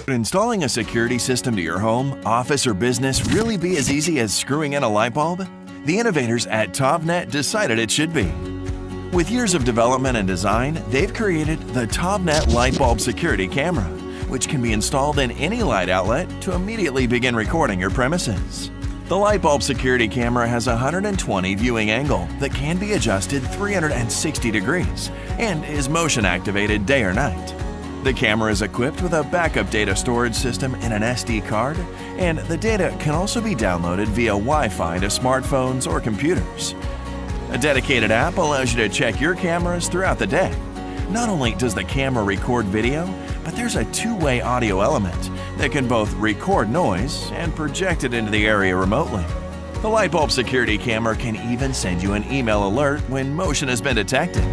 Would installing a security system to your home, office, or business really be as easy as screwing in a light bulb? The innovators at TovNet decided it should be. With years of development and design, they've created the TovNet Light Bulb Security Camera, which can be installed in any light outlet to immediately begin recording your premises. The light bulb security camera has a 120 viewing angle that can be adjusted 360 degrees and is motion activated day or night. The camera is equipped with a backup data storage system in an SD card, and the data can also be downloaded via Wi-Fi to smartphones or computers. A dedicated app allows you to check your cameras throughout the day. Not only does the camera record video, but there's a two-way audio element that can both record noise and project it into the area remotely. The light bulb security camera can even send you an email alert when motion has been detected.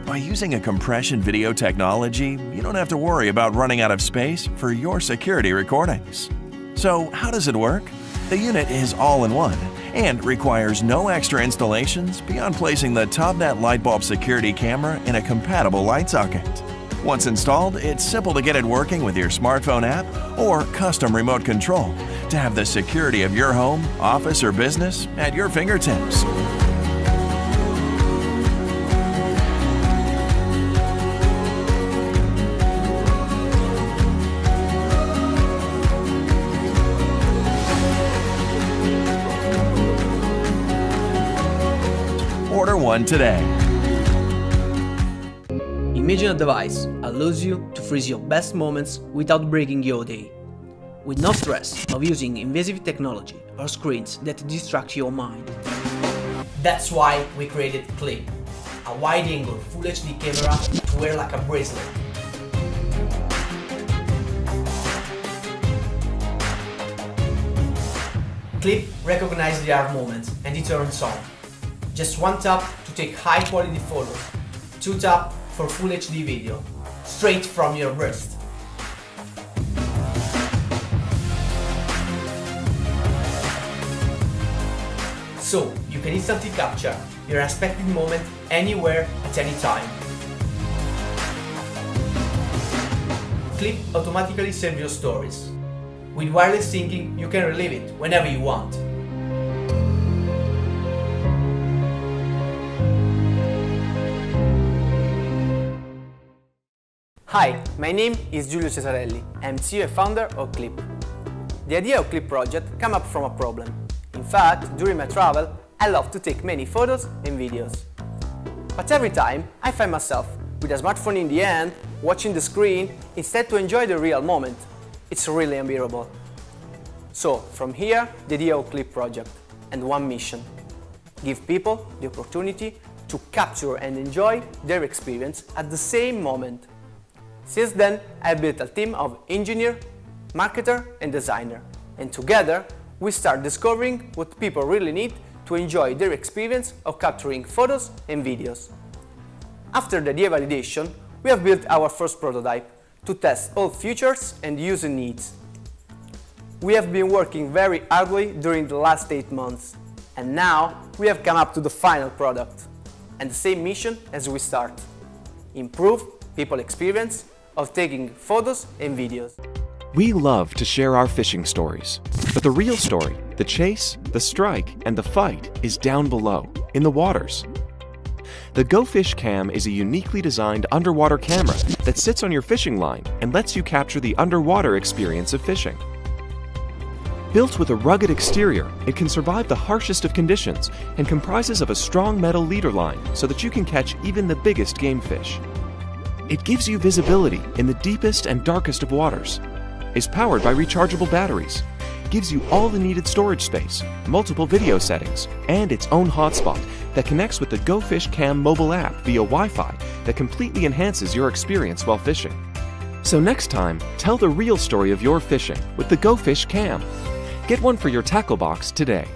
By using a compression video technology, you don't have to worry about running out of space for your security recordings. So how does it work? The unit is all-in-one and requires no extra installations beyond placing the TovNet light bulb security camera in a compatible light socket. Once installed, it's simple to get it working with your smartphone app or custom remote control to have the security of your home, office, or business at your fingertips. Order one today. Imagine a device allows you to freeze your best moments without breaking your day, with no stress of using invasive technology or screens that distract your mind. That's why we created Clip, a wide-angle Full HD camera to wear like a bracelet. Clip recognizes the art moments and it turns on. Just one tap to take high-quality photos, two tap for Full HD video, straight from your wrist. So you can instantly capture your expected moment anywhere at any time. Clip automatically saves your stories. With wireless syncing, you can relive it whenever you want. Hi, my name is Giulio Cesarelli. I'm CEO and founder of Clip. The idea of Clip project came up from a problem. In fact, during my travel, I love to take many photos and videos. But every time, I find myself with a smartphone in the hand, watching the screen, instead to enjoy the real moment. It's really unbearable. So, from here, the idea of Clip project, and one mission. Give people the opportunity to capture and enjoy their experience at the same moment. Since then, I built a team of engineer, marketer, and designer, and together we start discovering what people really need to enjoy their experience of capturing photos and videos. After the idea validation, we have built our first prototype to test all features and user needs. We have been working very hardly during the last 8 months, and now we have come up to the final product, and the same mission as we start: improve people experience of taking photos and videos. We love to share our fishing stories, but the real story, the chase, the strike, and the fight is down below, in the waters. The GoFish Cam is a uniquely designed underwater camera that sits on your fishing line and lets you capture the underwater experience of fishing. Built with a rugged exterior, it can survive the harshest of conditions and comprises of a strong metal leader line so that you can catch even the biggest game fish. It gives you visibility in the deepest and darkest of waters, is powered by rechargeable batteries, gives you all the needed storage space, multiple video settings, and its own hotspot that connects with the GoFish Cam mobile app via Wi-Fi that completely enhances your experience while fishing. So next time, tell the real story of your fishing with the GoFish Cam. Get one for your tackle box today.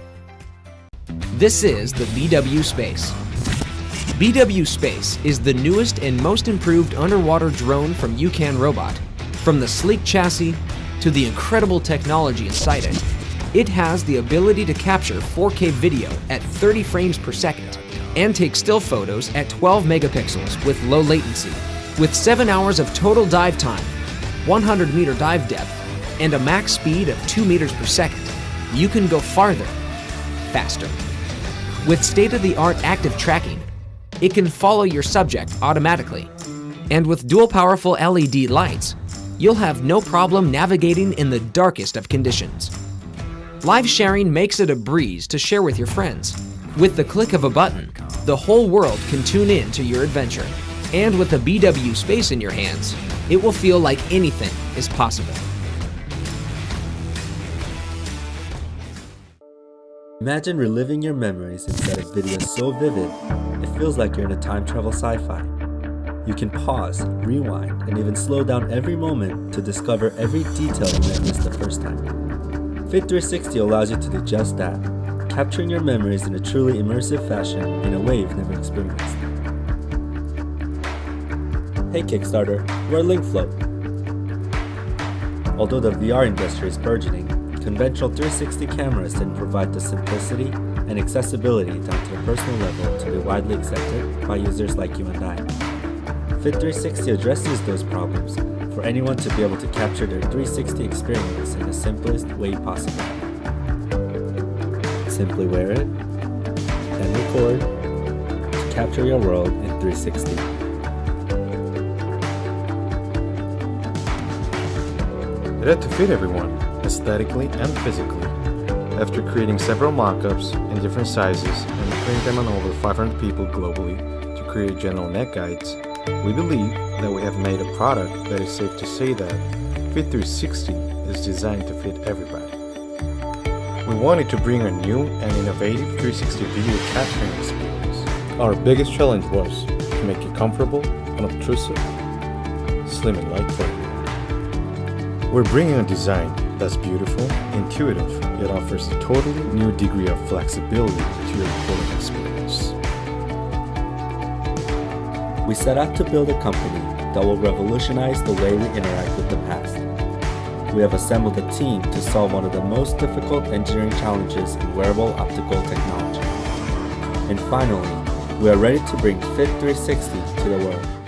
This is the BW Space. BW Space is the newest and most improved underwater drone from UCAN Robot. From the sleek chassis to the incredible technology inside it, It has the ability to capture 4K video at 30 frames per second and take still photos at 12 megapixels with low latency. With 7 hours of total dive time, 100-meter dive depth, and a max speed of 2 meters per second, you can go farther, faster. With state-of-the-art active tracking, it can follow your subject automatically. And with dual powerful LED lights, you'll have no problem navigating in the darkest of conditions. Live sharing makes it a breeze to share with your friends. With the click of a button, the whole world can tune in to your adventure. And with the BW Space in your hands, it will feel like anything is possible. Imagine reliving your memories instead of videos so vivid, it feels like you're in a time travel sci-fi. You can pause, rewind, and even slow down every moment to discover every detail you may have missed the first time. Fit 360 allows you to do just that, capturing your memories in a truly immersive fashion in a way you've never experienced. Hey Kickstarter, we're Linkfloat. Although the VR industry is burgeoning, conventional 360 cameras didn't provide the simplicity and accessibility down to the personal level to be widely accepted by users like you and I. Fit 360 addresses those problems for anyone to be able to capture their 360 experience in the simplest way possible. Simply wear it and record to capture your world in 360. It had to fit everyone, aesthetically and physically. After creating several mock-ups in different sizes and printing them on over 500 people globally to create general net guides, we believe that we have made a product that is safe to say that Fit 360 is designed to fit everybody. We wanted to bring a new and innovative 360 video capturing experience. Our biggest challenge was to make it comfortable, unobtrusive, slim and light for everyone. We're bringing a design that's beautiful, intuitive, yet offers a totally new degree of flexibility to your recording experience. We set out to build a company that will revolutionize the way we interact with the past. We have assembled a team to solve one of the most difficult engineering challenges in wearable optical technology. And finally, we are ready to bring Fit 360 to the world.